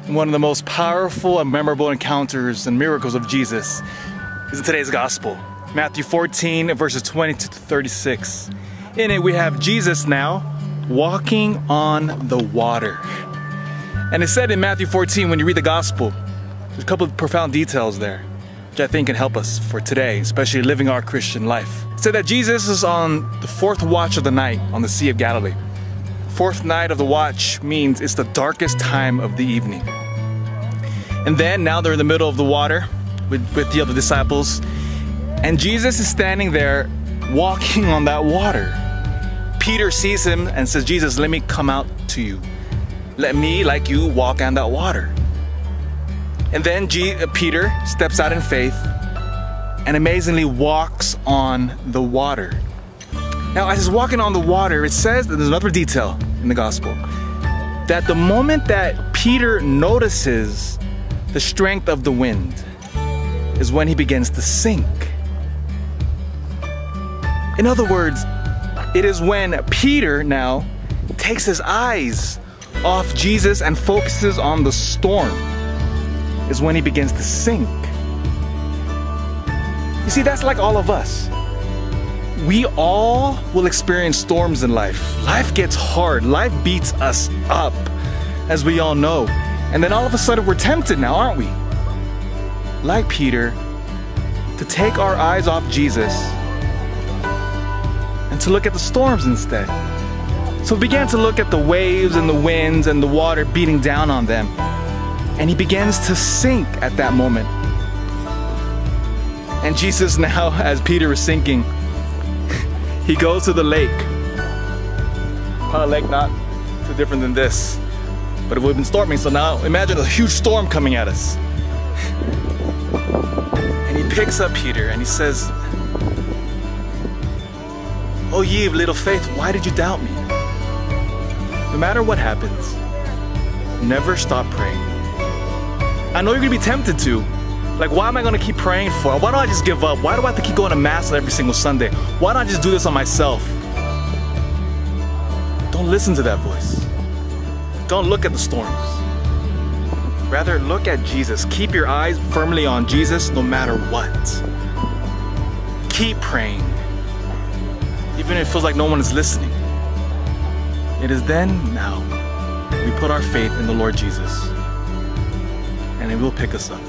One of the most powerful and memorable encounters and miracles of Jesus is in today's gospel. Matthew 14, verses 20 to 36. In it, we have Jesus now walking on the water. And it's said in Matthew 14, when you read the gospel, there's a couple of profound details there, which I think can help us for today, especially living our Christian life. It said that Jesus is on the fourth watch of the night on the Sea of Galilee. Fourth night of the watch means it's the darkest time of the evening. And then now they're in the middle of the water with the other disciples, and Jesus is standing there walking on that water. Peter sees him and says, Jesus, let me come out to you. Let me, like you, walk on that water. And then Peter steps out in faith and amazingly walks on the water. Now, as he's walking on the water, it says that there's another detail in the gospel, that the moment that Peter notices the strength of the wind is when he begins to sink. In other words, it is when Peter now takes his eyes off Jesus and focuses on the storm is when he begins to sink. You see, that's like all of us. We all will experience storms in life. Life gets hard. Life beats us up, as we all know. And then all of a sudden we're tempted now, aren't we? Like Peter, to take our eyes off Jesus and to look at the storms instead. So he began to look at the waves and the winds and the water beating down on them. And he begins to sink at that moment. And Jesus now, as Peter is sinking, he goes to the lake. A lake not too different than this, but it would have been storming. So now imagine a huge storm coming at us. And he picks up Peter and he says, "Oh ye of little faith, why did you doubt me?" No matter what happens, never stop praying. I know you're gonna be tempted to. Like, why am I gonna keep praying for? Why don't I just give up? Why do I have to keep going to mass every single Sunday? Why don't I just do this on myself? Don't listen to that voice. Don't look at the storms. Rather, look at Jesus. Keep your eyes firmly on Jesus no matter what. Keep praying, even if it feels like no one is listening. It is then, now, we put our faith in the Lord Jesus, and it will pick us up.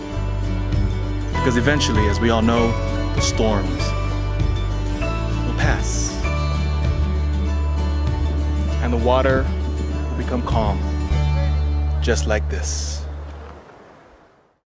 Because eventually, as we all know, the storms will pass. And the water will become calm, just like this.